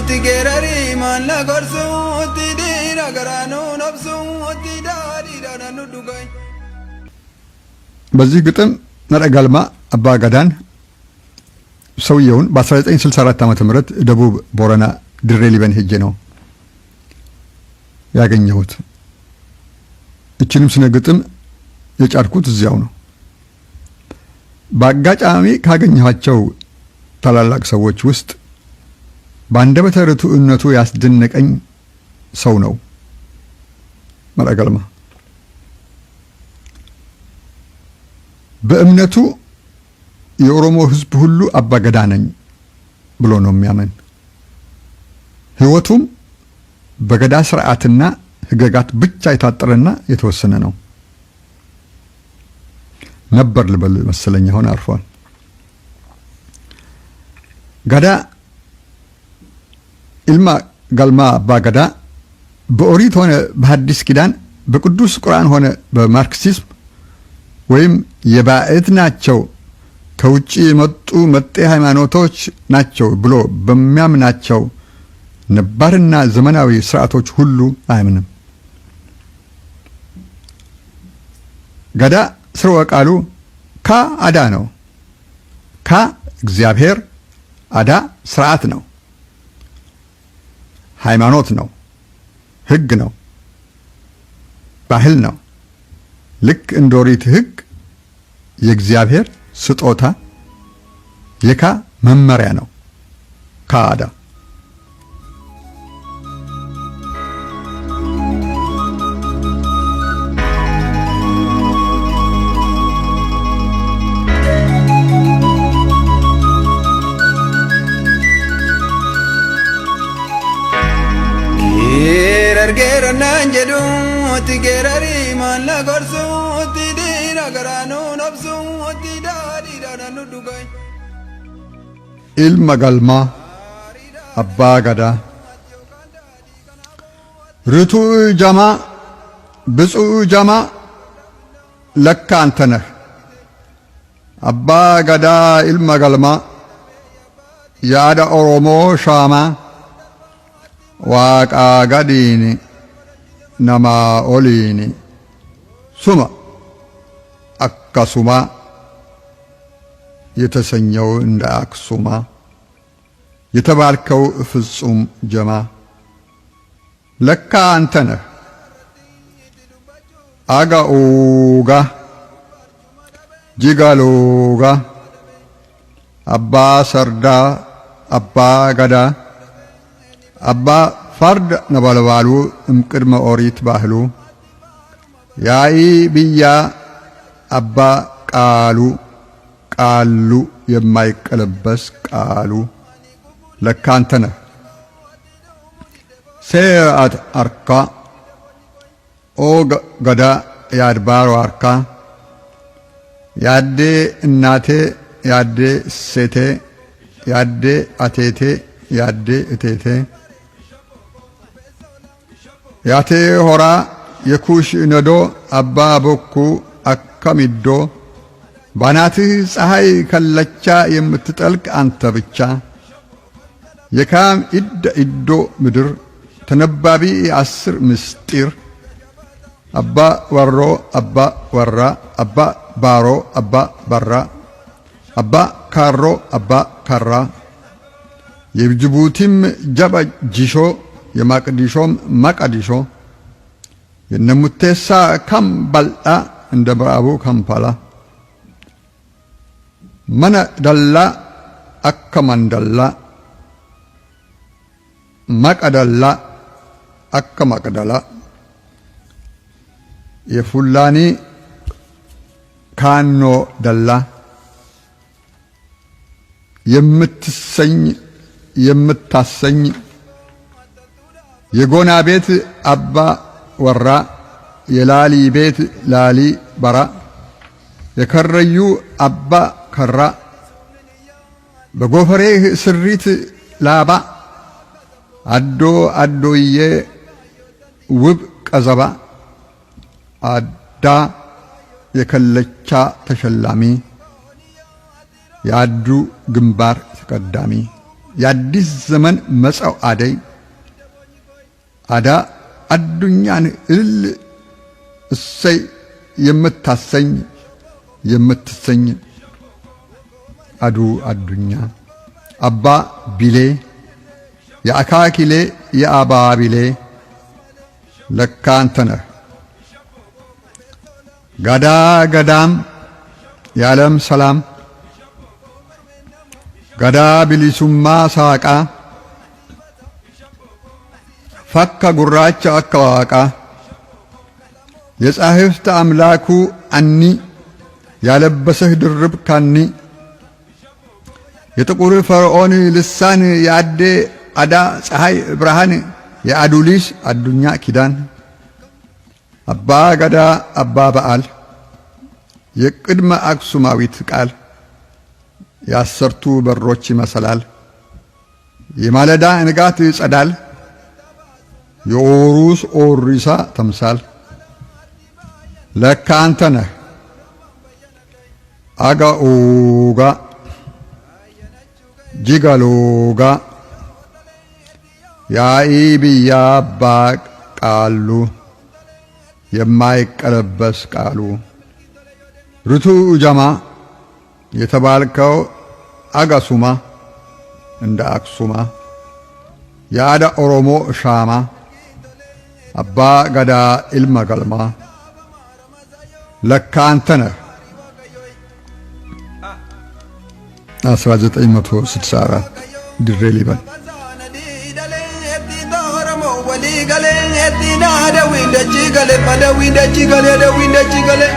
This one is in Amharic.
tigerari man la gorsu tidira garanu nafsu tidari daranu dugai በዚህ ግጥም ነረጋልማ አባጋዳን ሰውየውን በ1964 ዓመተ ምህረት ደቡብ ቦረና ድሬ ሊበን ሄጄ ነው ያገኘሁት። እቺንም ስነ ግጥም የጫርኩት እዚያው ነው። በአጋጣሚ ካገኘኋቸው ታላላቅ ሰዎች ውስጥ በአንደበተ ርቱዕነቱ ያስደነቀኝ ሰው ነው ነረጋልማ። በእምነቱ የኦሮሞ ሕዝብ ሁሉ አባገዳ ነኝ ብሎ ነው የሚያምን። ሕይወቱም በገዳ ስርዓትና ህገጋት ብቻ የታጠረና የተወሰነ ነው ነበር ልበል መሰለኝ። አሁን አርፏል። ገዳ ኢልማ ጋልማ አባገዳ በኦሪት ሆነ በሐዲስ ኪዳን በቅዱስ ቁርአን ሆነ በማርክሲዝም ወይም የባዕድ ናቸው ከውጪ የመጡ መጤ ሃይማኖቶች ናቸው ብሎ በሚያምናቸው ነባርና ዘመናዊ ስርዓቶች ሁሉ አያምንም። ገዳ ስርወ ቃሉ ካ አዳ ነው። ካ እግዚአብሔር፣ አዳ ስርዓት ነው፣ ሃይማኖት ነው፣ ህግ ነው፣ ባህል ነው። ልክ እንደ ኦሪት ህግ የእግዚአብሔር ስጦታ የካ መመሪያ ነው ካዳ። gerana njedu tigerari man la gorsu tidira garanu nafsu tidari daranu dugai ilma galma አባጋዳ ርቱዕ ጀማ ብፁዕ ጀማ ለካ አንተ ነህ። አባጋዳ ኢልማ ገልማ ያዳ ኦሮሞ ሻማ ዋቃ ጋዲኒ ነማ ኦሊኒ ሱማ አካሱማ የተሰኘው እንደ አክሱማ የተባልከው ፍጹም ጀማ ለካ አንተ ነህ። አጋኡጋ ጂጋሎጋ አባ ሰርዳ አባ ገዳ አባ ፈርድ ነበልባሉ እምቅድመ ኦሪት ባህሉ ያኢ ብያ አባ ቃሉ ቃሉ የማይቀለበስ ቃሉ ለካ አንተ ነህ። ሴአት አርካ ኦ ገዳ ያድባሮ አርካ ያዴ እናቴ ያዴ ሴቴ ያዴ አቴቴ ያዴ እቴቴ ያቴ ሆራ የኩሽ ነዶ አባ ቦኩ አከሚዶ ባናትህ ፀሐይ ከለቻ የምትጠልቅ አንተ ብቻ የካም ኢዶ ምድር ተነባቢ 10 ምስጢር አባ ወሮ አባ ወራ አባ ባሮ አባ በራ አባ ካሮ አባ ካራ የጅቡቲም ጀባ ጂሾ የማቅዲሾም ማቃዲሾ የነሙቴሳ ካምባልዳ እንደ ምዕራቡ ካምፓላ መነ ደላ አከማንደላ ማቀደላ አከማቀደላ የፉላኒ ካኖ ደላ የምትሰኝ የምታሰኝ የጎና ቤት አባ ወራ የላሊ ቤት ላሊ በራ የከረዩ አባ ከራ በጎፈሬህ ስሪት ላባ አዶ አዶዬ ውብ ቀዘባ አዳ የከለቻ ተሸላሚ ያዱ ግንባር ተቀዳሚ የአዲስ ዘመን መጻው አደይ አዳ አዱኛን እልል እሰይ የምትሰኝ አዱ አዱኛ አባ ቢሌ የአካኪሌ የአባ ቢሌ ለካ አንተ ነህ ጋዳ ገዳም የዓለም ሰላም ጋዳ ቢሊሱማ ሳቃ ፈካ ጉራቻ አካዋቃ የጻሕፍት አምላኩ አኒ ያለበሰህ ድርብ ካኒ የጥቁር ፈርዖን ልሳን የአዴ አዳ ፀሐይ ብርሃን የአዱሊስ አዱኛ ኪዳን አባ ገዳ አባ በዓል የቅድመ አክሱማዊት ቃል የአሰርቱ በሮች መሰላል የማለዳ ንጋት ጸዳል የኦሩስ ኦሪሳ ተምሳል ለካ አንተ ነህ አጋኡጋ ጂጋሎጋ ያኢብያ አባ ቃሉ የማይቀለበስ ቃሉ ርቱ ጀማ የተባልከው አጋሱማ እንደ አክሱማ የአዳ ኦሮሞ ሻማ አባ ገዳ ኢልማ ገልማ ለካ አንተ ነህ 1964 ድሬ ሊበን wali gale etina da winda chigale pada winda chigale da winda chigale